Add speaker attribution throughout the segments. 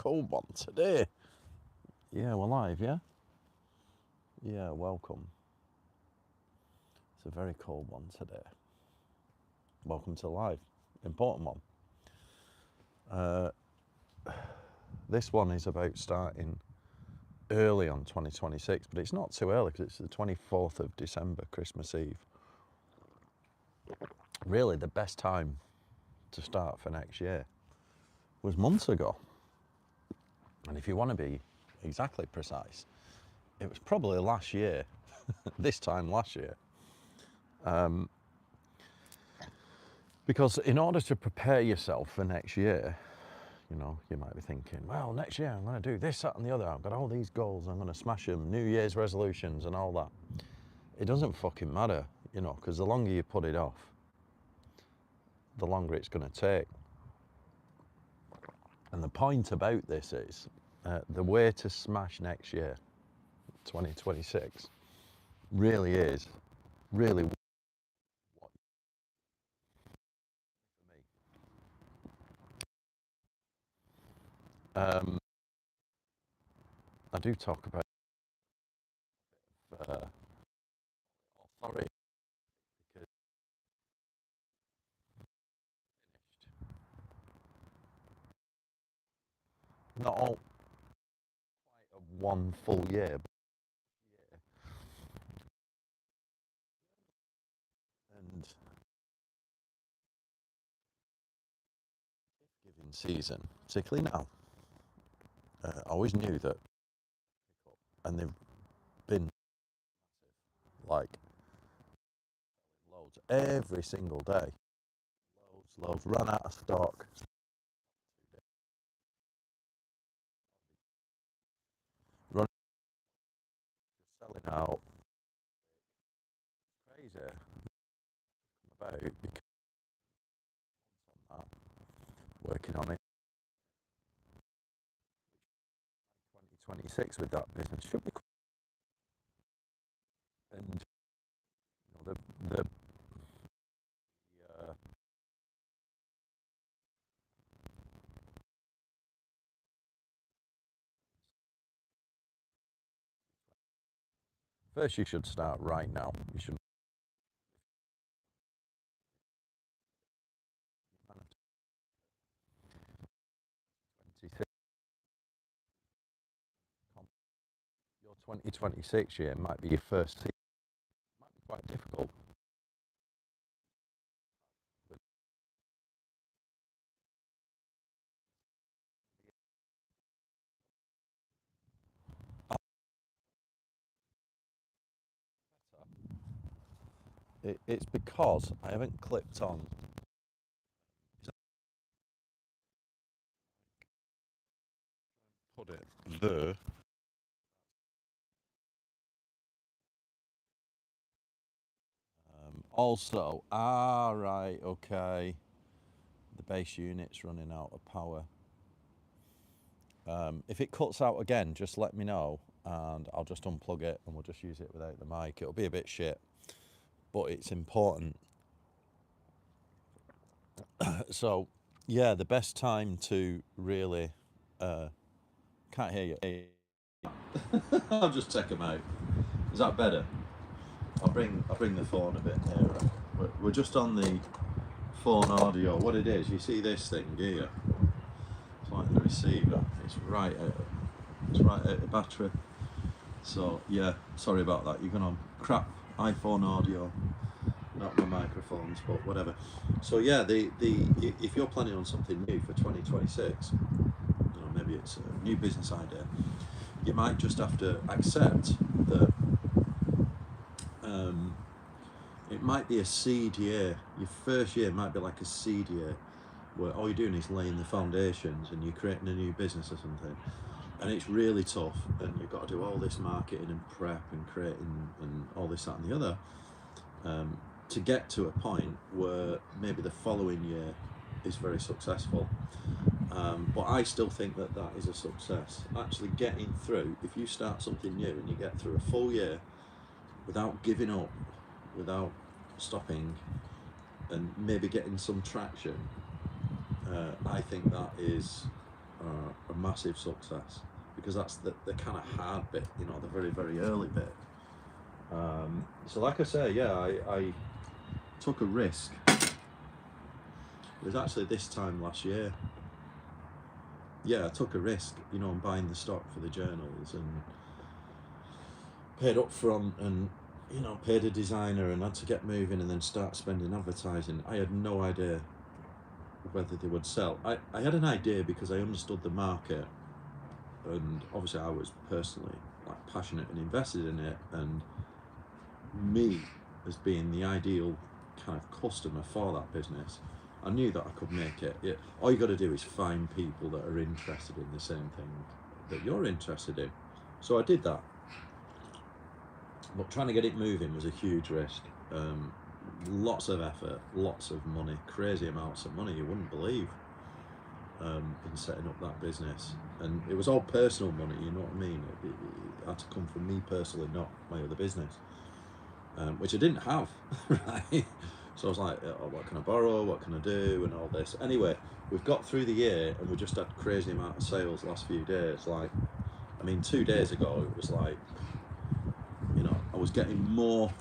Speaker 1: cold one today. Yeah, we're live, yeah? Yeah, welcome. It's a very cold one today. Welcome to live. Important one. This one is about starting early on 2026, but it's not too early because it's the 24th of December, Christmas Eve. Really, the best time to start for next year was months ago. And if you want to be exactly precise, it was probably last year, this time last year. Because in order to prepare yourself for next year, you know, you might be thinking, well, next year I'm going to do this, that and the other. I've got all these goals, I'm going to smash them, New Year's resolutions and all that. It doesn't fucking matter, you know, because the longer you put it off, the longer it's going to take. And the point about this is, the way to smash next year, 2026, really is, really what for me. I do talk about authority because not all quite a one full year, but and giving season, particularly now. I always knew that, and they've been like loads every single day. Loads, run out of stock. Run, selling out. Crazy about it because I'm working on it. 2026 with that business should be, and you know, the uh, first you should start right now. You should 26. Your 2026 year might be your first season. It might be quite difficult. But it's because I haven't clipped on. Put it there. Also, right, okay. The base unit's running out of power. If it cuts out again, just let me know and I'll just unplug it and we'll just use it without the mic. It'll be a bit shit, but it's important. So, yeah, the best time to really can't hear you. I'll just take them out. Is that better? I'll bring the phone a bit nearer. We're just on the phone audio. What it is, you see this thing here? It's like the receiver. It's right out of battery. So yeah, sorry about that. You're gonna crap iPhone audio, not my microphones, but whatever. So yeah, if you're planning on something new for 2026, you know, maybe it's a new business idea, you might just have to accept that it might be a seed year. Your first year might be like a seed year, where all you're doing is laying the foundations and you're creating a new business or something. And it's really tough, and you've got to do all this marketing and prep and creating and all this, that and the other, to get to a point where maybe the following year is very successful. But I still think that is a success. Actually getting through, if you start something new and you get through a full year without giving up, without stopping, and maybe getting some traction, I think that is a massive success, because that's the kind of hard bit, you know, the very, very early bit. So like I say, yeah, I took a risk. It was actually this time last year. Yeah, I took a risk, you know, on buying the stock for the journals, and paid up front, and, you know, paid a designer, and had to get moving and then start spending advertising. I had no idea whether they would sell. I had an idea because I understood the market, and obviously I was personally like passionate and invested in it, and me as being the ideal kind of customer for that business, I knew that I could make it. All you got to do is find people that are interested in the same thing that you're interested in. So I did that, but trying to get it moving was a huge risk. Lots of effort, lots of money, crazy amounts of money you wouldn't believe, in setting up that business. And it was all personal money, you know what I mean? It had to come from me personally, not my other business, which I didn't have, right? So I was like, oh, what can I borrow, what can I do, and all this. Anyway, we've got through the year, and we just had crazy amount of sales last few days. Like, I mean, 2 days ago, it was like, you know, I was getting more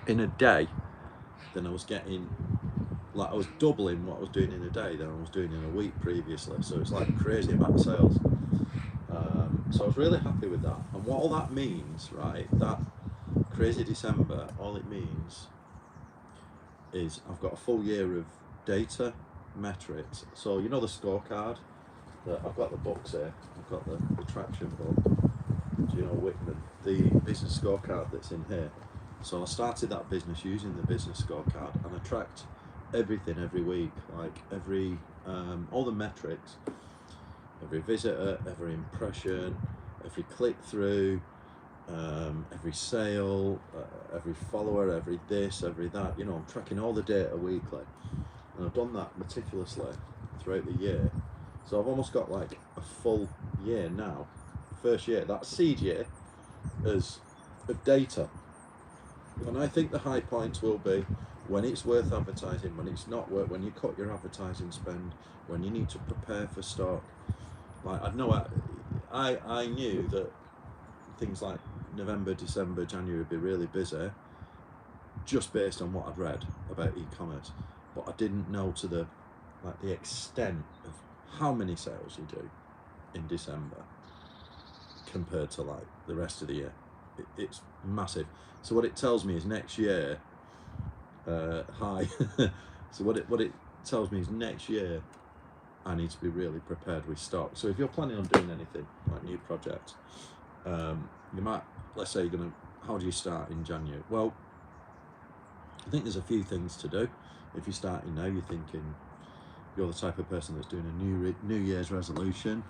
Speaker 1: in a day than I was getting, like I was doubling what I was doing in a day than I was doing in a week previously. So it's like a crazy amount of sales. So I was really happy with that. And what all that means, right, that crazy December, all it means is I've got a full year of data, metrics. So you know the scorecard, I've got the books here, I've got the traction book, do you know Whitman, the business scorecard that's in here. So I started that business using the business scorecard, and I tracked everything every week, like every all the metrics, every visitor, every impression, every click through, every sale, every follower, every this, every that. You know, I'm tracking all the data weekly, and I've done that meticulously throughout the year. So I've almost got like a full year now, first year, that seed year, of data. And I think the high points will be when it's worth advertising, when it's not worth, when you cut your advertising spend, when you need to prepare for stock. Like I knew that things like November, December, January would be really busy, just based on what I'd read about e-commerce, but I didn't know to the extent of how many sales you do in December compared to like the rest of the year. It's massive. So what it tells me is next year, hi. So what it tells me is next year I need to be really prepared with stock. So if you're planning on doing anything like new projects, you might, let's say you're gonna, how do you start in January? Well, I think there's a few things to do. If you're starting now, you're thinking you're the type of person that's doing a New Year's resolution.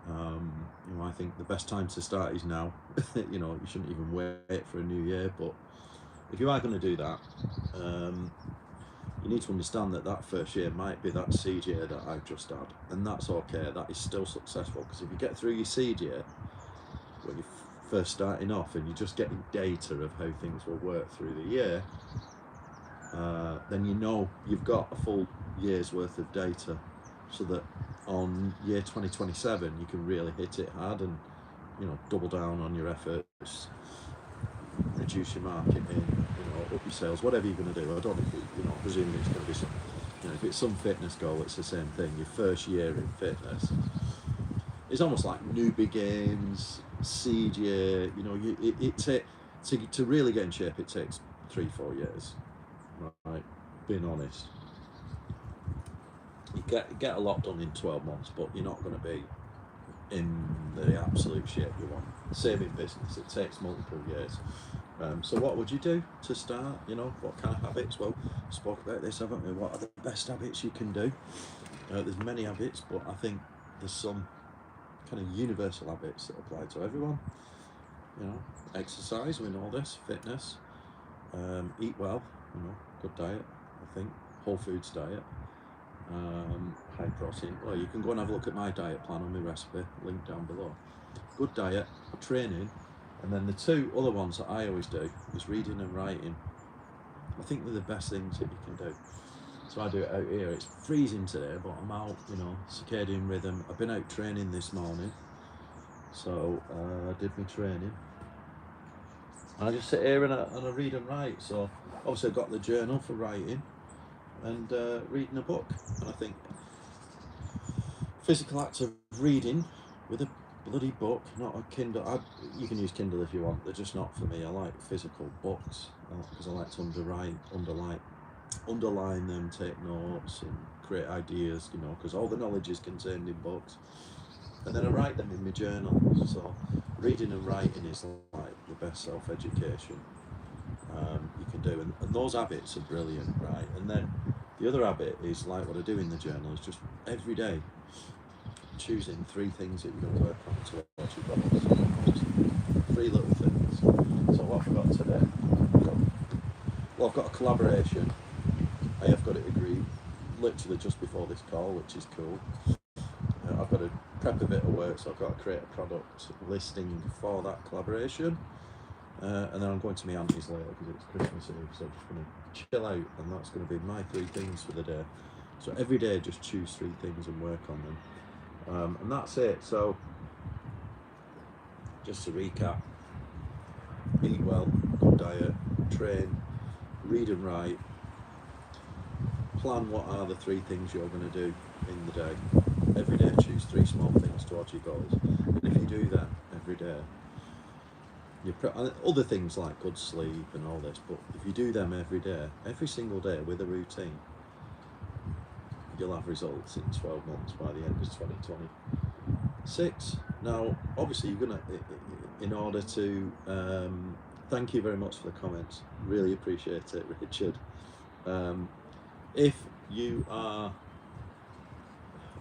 Speaker 1: You know, I think the best time to start is now. You know, you shouldn't even wait for a new year. But if you are going to do that, you need to understand that that first year might be that seed year that I've just had, and that's okay. That is still successful, because if you get through your seed year when you're first starting off and you're just getting data of how things will work through the year, then you know you've got a full year's worth of data, so that on year 2027 you can really hit it hard and, you know, double down on your efforts, reduce your marketing, you know, up your sales, whatever you're going to do. I don't know if you know, presumably it's going to be some, you know, if it's some fitness goal, it's the same thing. Your first year in fitness is almost like newbie games, seed year. You know, to really get in shape, it takes 3-4 years, right? Being honest, you get a lot done in 12 months, but you're not going to be in the absolute shape you want. Same in business, it takes multiple years. So what would you do to start? You know, what kind of habits? Well, we spoke about this, haven't we? What are the best habits you can do? There's many habits, but I think there's some kind of universal habits that apply to everyone. You know, exercise, we know this, fitness, eat well, you know, good diet, I think, whole foods diet, high protein. Well, you can go and have a look at my diet plan on my recipe, link down below. Good diet, training, and then the two other ones that I always do is reading and writing. I think they're the best things that you can do. So I do it out here. It's freezing today, but I'm out, you know, circadian rhythm. I've been out training this morning, so I did my training. And I just sit here and I read and write. So obviously I've got the journal for writing and reading a book. And I think physical act of reading with a bloody book, not a Kindle. You can use Kindle if you want. They're just not for me. I like physical books because I like to underline them, take notes, and create ideas. You know, because all the knowledge is contained in books, and then I write them in my journal. So reading and writing is like the best self-education you can do, and those habits are brilliant, right? And then the other habit is like what I do in the journal is just every day choosing 3 things that you're going to work on towards your goals. Just 3 little things. So what I've got today, I've got a collaboration. I have got it agreed literally just before this call, which is cool. I've got to prep a bit of work, so I've got to create a product listing for that collaboration. And then I'm going to my auntie's later because it's Christmas Eve, so I'm just going to chill out, and that's going to be my 3 things for the day. So every day just choose 3 things and work on them. And that's it. So just to recap: eat well, good diet, train, read and write, plan what are the 3 things you're going to do in the day. Every day choose 3 small things towards your goals, and if you do that every day, other things like good sleep and all this, but if you do them every day, every single day with a routine, you'll have results in 12 months by the end of 2026. Now, obviously, you're going to, in order to, thank you very much for the comments. Really appreciate it, Richard. If you are,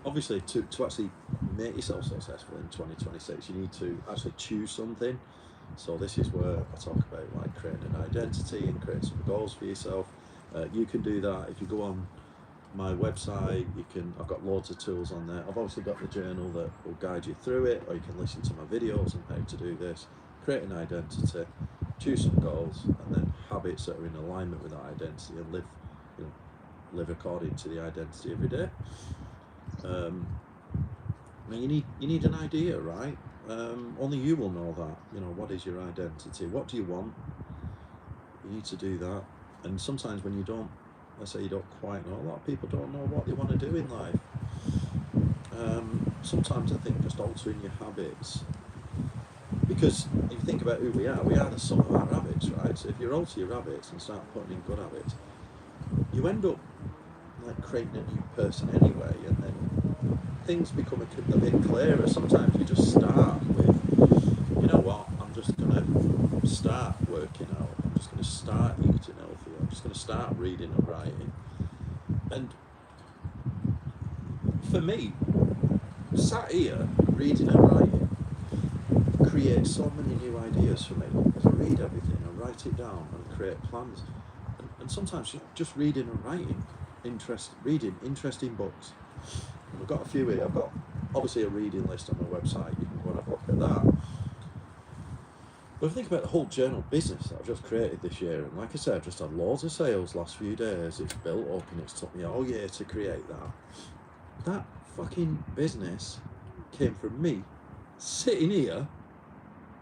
Speaker 1: obviously, to actually make yourself successful in 2026, you need to actually choose something. So this is where I talk about like creating an identity and creating some goals for yourself. You can do that if you go on my website. I've got loads of tools on there. I've obviously got the journal that will guide you through it, or you can listen to my videos on how to do this. Create an identity, choose some goals, and then habits that are in alignment with that identity, and live according to the identity every day. Now you need an idea, right? Only you will know that. You know, what is your identity? What do you want? You need to do that. And sometimes when you don't, let's say you don't quite know, a lot of people don't know what they want to do in life. Sometimes I think just altering your habits, because if you think about who we are the sum of our habits, right? So if you alter your habits and start putting in good habits, you end up like creating a new person anyway, and then things become a bit clearer. Sometimes you just start with, you know what, I'm just going to start working out, I'm just going to start eating healthy, I'm just going to start reading and writing. And for me, sat here reading and writing creates so many new ideas for me. As I read everything, I write it down and create plans. And sometimes just reading and writing, reading interesting books. And I've got a few here. I've got obviously a reading list on my website. You can go and have a look at that. But if I think about the Holt journal business that I've just created this year, and like I said, I've just had loads of sales last few days. It's built up and it's took me all year to create that. That fucking business came from me sitting here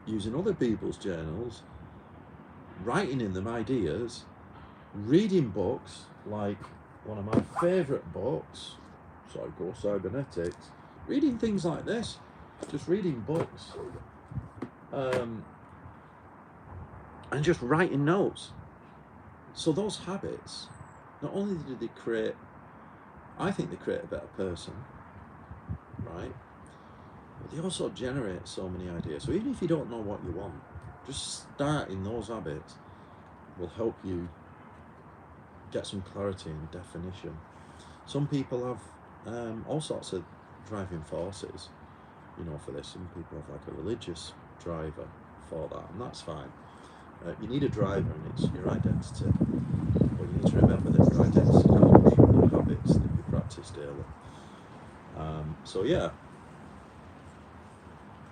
Speaker 1: using other people's journals, writing in them ideas, reading books like one of my favourite books, Psycho Cybernetics, reading things like this, just reading books, and just writing notes. So those habits, not only do they create, I think they create a better person, right? But they also generate so many ideas. So even if you don't know what you want, just starting those habits will help you get some clarity and definition. Some people have all sorts of driving forces, you know, for this. Some people have like a religious driver for that, and that's fine. You need a driver, and it's your identity. But you need to remember that your identity comes from the habits that you practice daily. So yeah,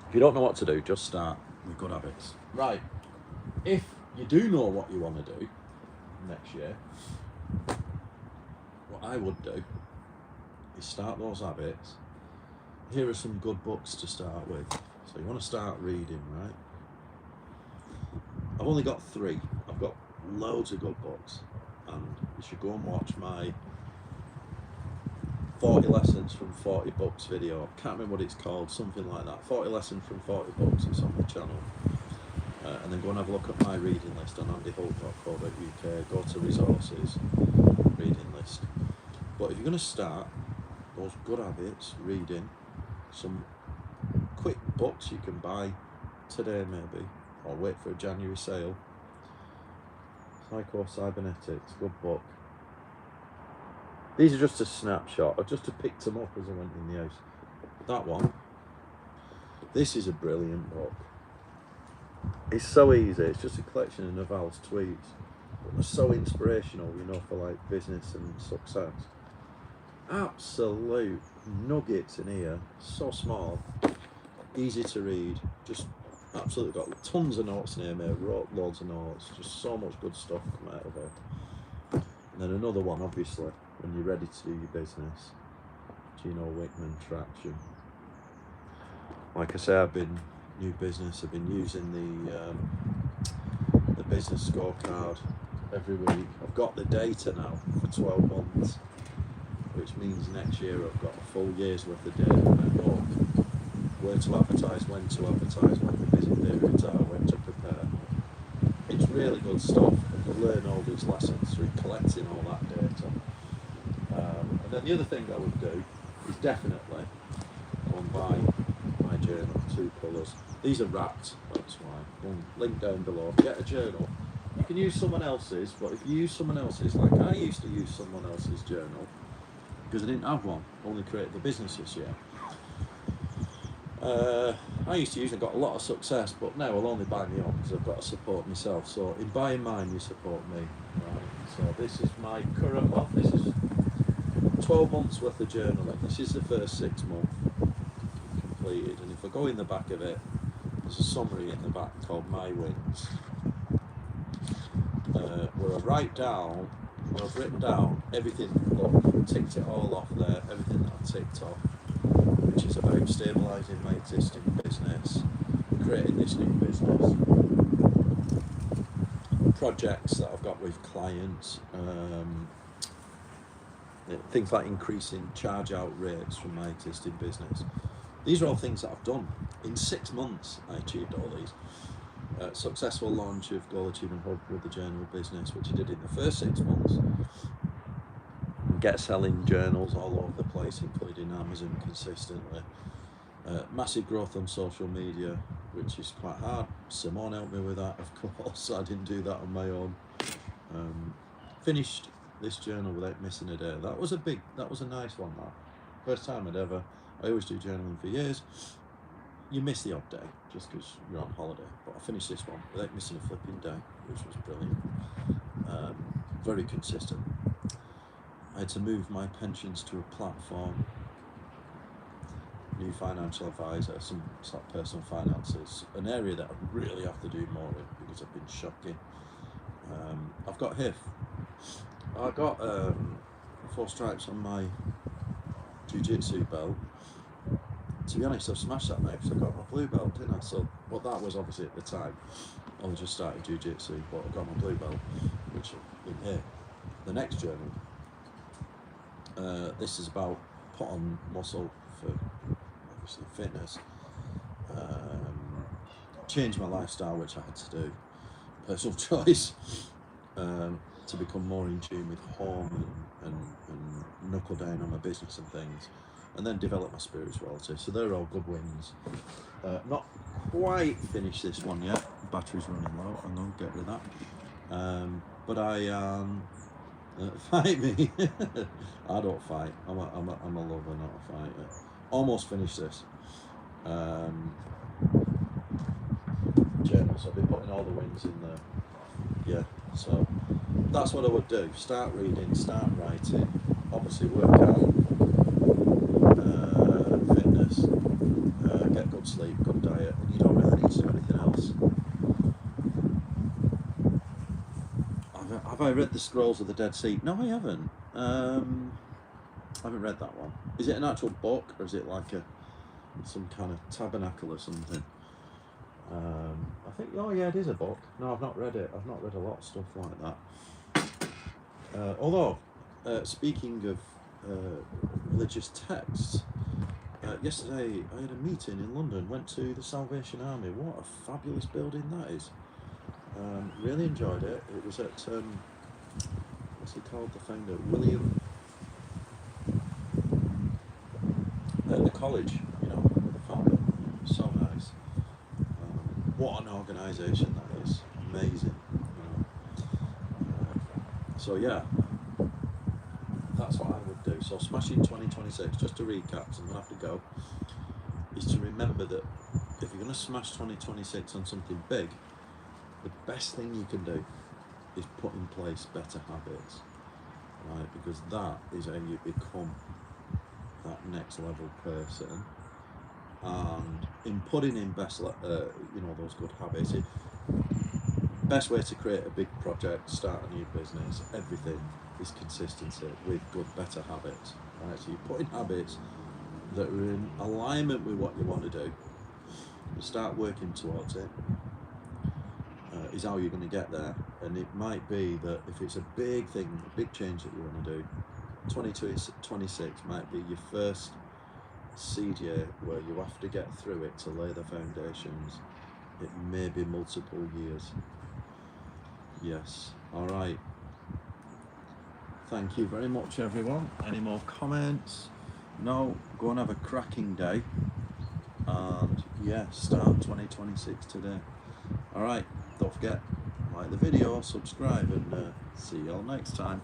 Speaker 1: if you don't know what to do, just start with good habits. Right. If you do know what you want to do next year, what I would do is start those habits. Here are some good books to start with. So you want to start reading, right? I've only got 3. I've got loads of good books, and you should go and watch my 40 lessons from 40 books video. I can't remember what it's called, something like that. 40 lessons from 40 books, it's on the channel. And then go and have a look at my reading list on andyholt.co.uk. Go to resources, reading list. But if you're going to start those good habits, reading, some quick books you can buy today maybe, or wait for a January sale. Psycho-Cybernetics, good book. These are just a snapshot. I just picked them up as I went in the house. That one. This is a brilliant book. It's so easy. It's just a collection of Naval's tweets, but they're so inspirational, you know, for like business and success. Absolute nuggets in here. So small, easy to read. Just absolutely got tons of notes in here. Mate, wrote loads of notes. Just so much good stuff come out of it. And then another one, obviously, when you're ready to do your business. Gino Wickman, Traction. Like I say, I've been new business. I've been using the business scorecard every week. I've got the data now for 12 months, which means next year I've got a full year's worth of data. I know where to advertise, when the busy periods are, when to prepare. It's really good stuff. You learn all these lessons through collecting all that data. And then the other thing I would do is definitely go and buy my journal, 2 colours. These are wrapped, that's why. One link down below. Get a journal. You can use someone else's, but if you use someone else's, like I used to use someone else's journal, because I didn't have one, only created the business this year. I used to use and got a lot of success, but now I'll only buy my own because I've got to support myself. So in buying mine, you support me. Right? So this is my current one. This is 12 months worth of journaling. This is the first 6 months completed. And if I go in the back of it, there's a summary in the back called My Wins, where I write down, where I've written down everything. Look, ticked it all off there, everything that I've ticked off, which is about stabilising my existing business, creating this new business, projects that I've got with clients, things like increasing charge out rates from my existing business. These are all things that I've done. In 6 months I achieved all these. Successful launch of Goal Achievement Hub with the journal business, which I did in the first 6 months. Get selling journals all over the place, including Amazon consistently. Massive growth on social media, which is quite hard. Simone helped me with that, of course. I didn't do that on my own. Finished this journal without missing a day. That was a nice one, that. First time I always do journaling for years. You miss the odd day, just because you're on holiday. But I finished this one without missing a flipping day, which was brilliant. Very consistent. I had to move my pensions to a platform, new financial advisor, some sort of personal finances, an area that I really have to do more in because I've been shocking. I've got HIF. I got 4 stripes on my jiu-jitsu belt. To be honest, I've smashed that now because I got my blue belt, didn't I? So, well, that was obviously at the time. I only just started jiu-jitsu, but I got my blue belt, which in here. The next journal. This is about put on muscle for obviously fitness. Change my lifestyle, which I had to do. Personal choice. To become more in tune with home and knuckle down on my business and things. And then develop my spirituality. So they're all good wins. Not quite finished this one yet. Battery's running low. I'm going to get rid of that. But I fight me. I don't fight. I'm a lover, not a fighter. Almost finished this. Journal. So I've been putting all the wins in there. Yeah. So that's what I would do. Start reading. Start writing. Obviously work out. Fitness, get good sleep, good diet, and you don't really need to do anything else. I've I read The Scrolls of the Dead Sea? No, I haven't. I haven't read that one. Is it an actual book, or is it like some kind of tabernacle or something? I think, oh yeah, it is a book. No, I've not read it. I've not read a lot of stuff like that. Although, speaking of religious texts, yesterday I had a meeting in London, went to the Salvation Army. What a fabulous building that is. Really enjoyed it. It was at, what's he called, the founder? William, the college, you know, the founder. So nice. What an organisation that is. Amazing. So yeah, that's what I would do. So smashing 2026, just to recap, so I'm going to have to go, is to remember that if you're going to smash 2026 on something big, the best thing you can do is put in place better habits, right? Because that is how you become that next level person. And in putting in best, you know, those good habits, best way to create a big project, start a new business, everything is consistency with good, better habits, right? So you put in habits that are in alignment with what you want to do, you start working towards it, is how you're going to get there. And it might be that if it's a big thing, a big change that you want to do, 2026 might be your first seed year where you have to get through it to lay the foundations. It may be multiple years. Yes. All right. Thank you very much, everyone. Any more comments? No. Go and have a cracking day. And yeah, start 2026 today. All right. Don't forget, like the video, subscribe, and see you all next time.